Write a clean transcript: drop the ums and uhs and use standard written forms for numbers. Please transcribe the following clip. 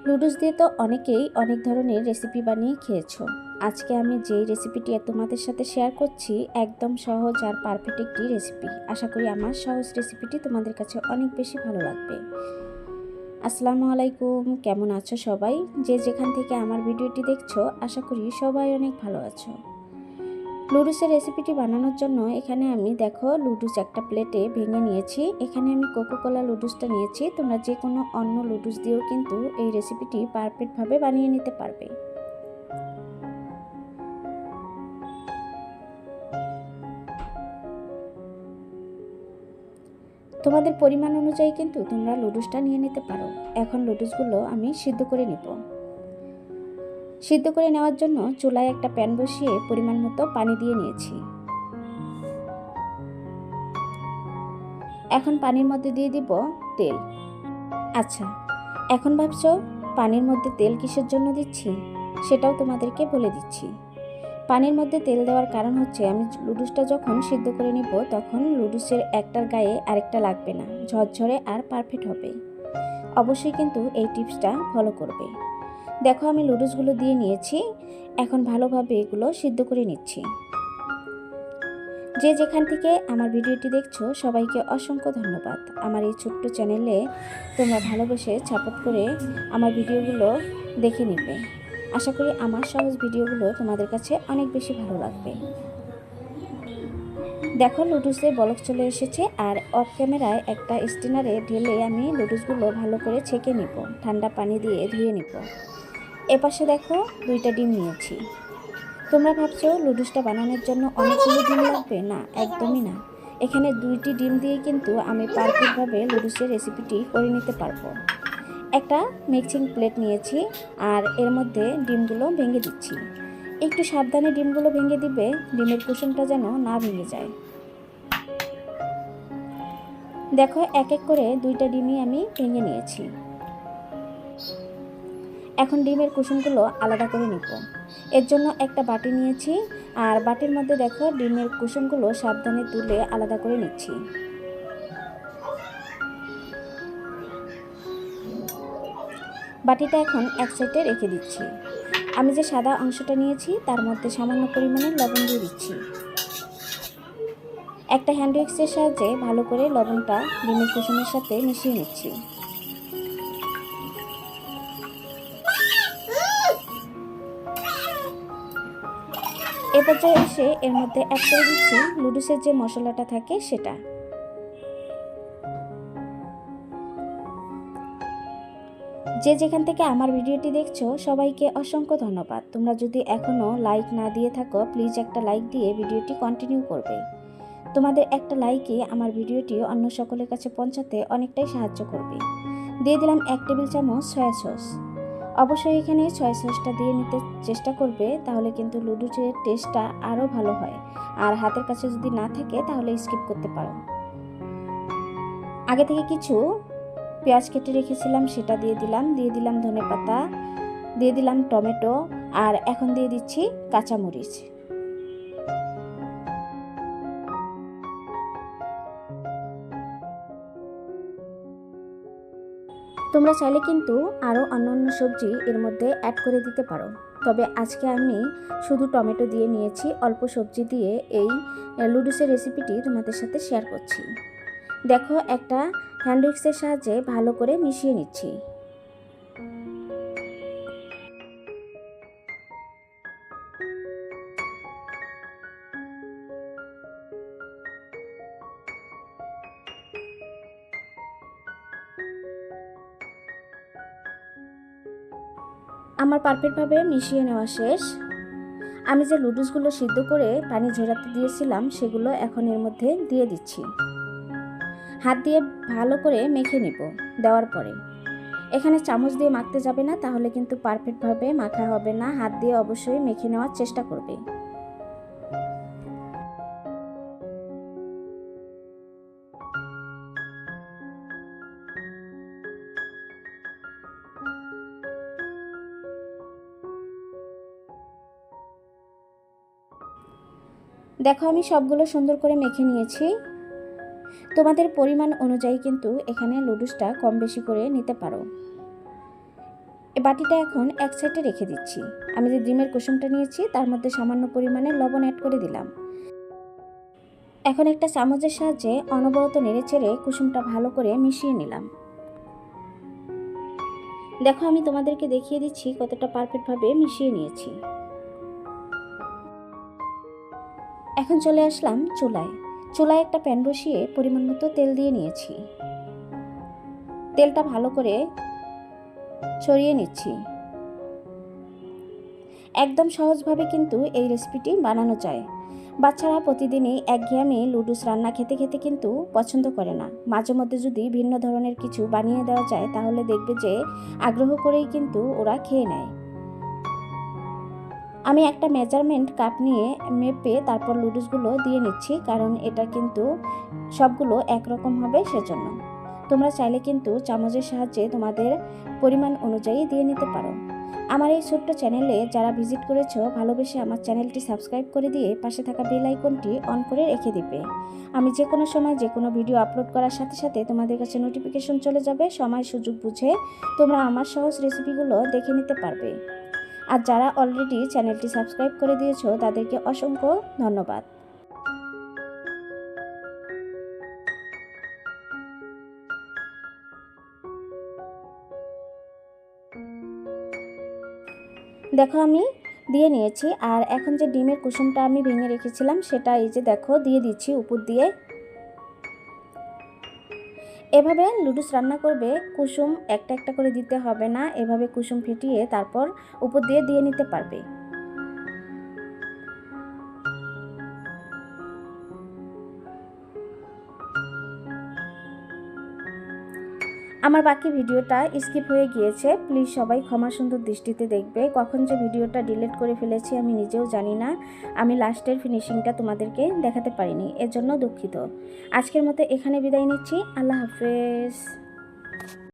Noodles দিয়ে তো অনেকেই অনেক ধরনের রেসিপি বানিয়ে খেয়েছো। আজকে আমি যেই রেসিপিটি তোমাদের সাথে শেয়ার করছি একদম সহজ আর পারফেক্ট একটি রেসিপি। আশা করি আমার সহজ রেসিপিটি তোমাদের কাছে অনেক বেশি ভালো লাগবে। আসসালামু আলাইকুম, কেমন আছো সবাই? যে যেখান থেকে আমার ভিডিওটি দেখছো আশা করি সবাই অনেক ভালো আছো। লুডুসের রেসিপিটি বানানোর জন্য এখানে আমি দেখো লুডুস একটা প্লেটে ভেঙে নিয়েছি। এখানে আমি কোকোকোলা লুডুসটা নিয়েছি। তোমরা যে কোনো অন্য লুডুস দিয়েও কিন্তু এই রেসিপিটি পারফেক্টভাবে বানিয়ে নিতে পারবে। তোমাদের পরিমাণ অনুযায়ী কিন্তু তোমরা লুডুসটা নিয়ে নিতে পারো। এখন লুডুসগুলো আমি সিদ্ধ করে নিব। সিদ্ধ করে নেওয়ার জন্য চুলায় একটা প্যান বসিয়ে পরিমাণ মতো পানি দিয়ে নিয়েছি। এখন পানির মধ্যে দিয়ে দিব তেল। আচ্ছা, এখন ভাবছো পানির মধ্যে তেল কিসের জন্য দিচ্ছি, সেটাও তোমাদেরকে বলে দিচ্ছি। পানির মধ্যে তেল দেওয়ার কারণ হচ্ছে আমি লুডুসটা যখন সিদ্ধ করে নিব তখন লুডুসের একটার গায়ে আরেকটা লাগবে না, ঝরঝরে আর পারফেক্ট হবে। অবশ্যই কিন্তু এই টিপসটা ফলো করবে। দেখো আমি লুডুসগুলো দিয়ে নিয়েছি। এখন ভালোভাবে এগুলো সিদ্ধ করে নিচ্ছি। যে যেখান থেকে আমার ভিডিওটি দেখছো সবাইকে অসংখ্য ধন্যবাদ। আমার এই ছোট্ট চ্যানেলে তোমরা ভালোবেসে সাপোর্ট করে আমার ভিডিওগুলো দেখে নিবে। আশা করি আমার সহজ ভিডিওগুলো তোমাদের কাছে অনেক বেশি ভালো লাগবে। দেখো লুডুসে বলক চলে এসেছে আর অফ ক্যামেরায় একটা স্টিনারে ঢেলে আমি লুডুসগুলো ভালো করে ছেঁকে নিব, ঠান্ডা পানি দিয়ে ধুয়ে নিব। এপাশে দেখো 2টা ডিম নিয়েছি। তোমরা ভাবছো লুডুসটা বানানোর জন্য অনেকগুলো ডিম লাগবে? না, একদমই না। এখানে 2টি ডিম দিয়ে কিন্তু আমি পারফেক্টভাবে লুডুসের রেসিপিটি করে নিতে পারবো। একটা মিক্সিং প্লেট নিয়েছি আর এর মধ্যে ডিমগুলো ভেঙে দিচ্ছি। একটু সাবধানে ডিমগুলো ভেঙে দিবে, ডিমের কুসুমটা যেন না ভেঙে যায়। দেখো এক এক করে 2টা ডিমই আমি ভেঙে নিয়েছি। এখন ডিমের কুসুমগুলো আলাদা করে নিব। এর জন্য একটা বাটি নিয়েছি আর বাটির মধ্যে দেখো ডিমের কুসুমগুলো সাবধানে তুলে আলাদা করে নিচ্ছি। বাটিটা এখন এক সাইডে রেখে দিচ্ছি। আমি যে সাদা অংশটা নিয়েছি তার মধ্যে সামান্য পরিমাণে লবণ দিয়ে দিচ্ছি। একটা হ্যান্ড উইক্সের সাহায্যে ভালো করে লবণটা ডিমের কুসুমের সাথে মিশিয়ে নিচ্ছি। এ পর্যায়ে এসে এর মধ্যে অ্যাড করে দিচ্ছি লুডুসের যে মশলাটা থাকে সেটা। যে যেখান থেকে আমার ভিডিওটি দেখছো সবাইকে অসংখ্য ধন্যবাদ। তোমরা যদি এখনও লাইক না দিয়ে থাকো প্লিজ একটা লাইক দিয়ে ভিডিওটি কন্টিনিউ করবে। তোমাদের একটা লাইকে আমার ভিডিওটি অন্য সকলের কাছে পৌঁছাতে অনেকটাই সাহায্য করবে। দিয়ে দিলাম 1 টেবিল চামচ সয়া সস। অবশ্যই এখানে সয়া সসটা দিয়ে নিতে চেষ্টা করবে, তাহলে কিন্তু লুডুসের টেস্টটা আরও ভালো হয়। আর হাতের কাছে যদি না থাকে তাহলে স্কিপ করতে পারো। আগে থেকে কিছু পেঁয়াজ কেটে রেখেছিলাম সেটা দিয়ে দিলাম ধনেপাতা, দিয়ে দিলাম টমেটো আর এখন দিয়ে দিচ্ছি কাঁচামরিচ। তোমরা চাইলে কিন্তু আরও অন্যান্য সবজি এর মধ্যে অ্যাড করে দিতে পারো, তবে আজকে আমি শুধু টমেটো দিয়ে নিয়েছি। অল্প সবজি দিয়ে এই লুডুসের রেসিপিটি তোমাদের সাথে শেয়ার করছি। দেখো একটা হ্যান্ড উইক্সের সাহায্যে ভালো করে মিশিয়ে নিচ্ছি। আমার পারফেক্টভাবে মিশিয়ে নেওয়া শেষ। আমি যে লুডুসগুলো সিদ্ধ করে পানি ঝরাতে দিয়েছিলাম সেগুলো এখন এর মধ্যে দিয়ে দিচ্ছি। হাত দিয়ে ভালো করে মেখে নিব। দেওয়ার পরে এখানে চামচ দিয়ে মাখতে যাবে না, তাহলে কিন্তু পারফেক্টভাবে মাখা হবে না। হাত দিয়ে অবশ্যই মেখে নেওয়ার চেষ্টা করবে। দেখো আমি সবগুলো সুন্দর করে মেখে নিয়েছি। তোমাদের পরিমাণ অনুযায়ী কিন্তু এখানে লুডুসটা কম বেশি করে নিতে পারো। এই বাটিটা এখন এক সাইডে রেখে দিচ্ছি। আমি যে ডিমের কুসুমটা নিয়েছি তার মধ্যে সামান্য পরিমাণে লবণ অ্যাড করে দিলাম। এখন একটা চামচের সাহায্যে অনবরত নেড়েচেড়ে কুসুমটা ভালো করে মিশিয়ে নিলাম। দেখো আমি তোমাদেরকে দেখিয়ে দিচ্ছি কতটা পারফেক্টভাবে মিশিয়ে নিয়েছি। এখন চলে আসলাম চুলায় একটা প্যান বসিয়ে পরিমাণ মতো তেল দিয়ে নিয়েছি। তেলটা ভালো করে ছড়িয়ে নিচ্ছি। একদম সহজভাবে কিন্তু এই রেসিপিটি বানানো যায়। বাচ্চারা প্রতিদিনই একঘেয়েমি লুডুস রান্না খেতে খেতে কিন্তু পছন্দ করে না। মাঝে মধ্যে যদি ভিন্ন ধরনের কিছু বানিয়ে দেওয়া যায় তাহলে দেখবে যে আগ্রহ করেই কিন্তু ওরা খেয়ে নেয়। আমি একটা মেজারমেন্ট কাপ নিয়ে মেপে তারপর লুডুসগুলো দিয়ে নিচ্ছি, কারণ এটা কিন্তু সবগুলো একরকম হবে সেজন্য। তোমরা চাইলে কিন্তু চামচের সাহায্যে তোমাদের পরিমাণ অনুযায়ী দিয়ে নিতে পারো। আমার এই ছোট্ট চ্যানেলে যারা ভিজিট করেছো ভালোবেসে আমার চ্যানেলটি সাবস্ক্রাইব করে দিয়ে পাশে থাকা বেল আইকনটি অন করে রেখে দিবে। আমি যে কোনো সময় যে কোনো ভিডিও আপলোড করার সাথে সাথে তোমাদের কাছে নোটিফিকেশন চলে যাবে। সময় সুযোগ বুঝে তোমরা আমার সহজ রেসিপিগুলো দেখে নিতে পারবে। আর যারা অলরেডি চ্যানেলটি সাবস্ক্রাইব করে দিয়েছো তাদেরকে অসংখ্য ধন্যবাদ। দেখো আমি দিয়ে নিয়েছি। আর এখন যে ডিমের কুসুমটা আমি ভেঙে রেখেছিলাম সেটা এই যে দেখো দিয়ে দিচ্ছি উপর দিয়ে। এভাবে লুডুস রান্না করবে, কুসুম একটা একটা করে দিতে হবে না, এভাবে কুসুম ফেটিয়ে তারপর উপর দিয়ে নিতে পারবে। আমার বাকি ভিডিওটা স্কিপ হয়ে গিয়েছে, প্লিজ সবাই ক্ষমা সুন্দর দৃষ্টিতে দেখবে। কখন যে ভিডিওটা ডিলিট করে ফেলেছি আমি নিজেও জানি না। আমি লাস্টের ফিনিশিংটা তোমাদেরকে দেখাতে পারিনি, এর জন্য দুঃখিত। আজকের মতো এখানে বিদায় নিচ্ছি। আল্লাহ হাফেজ।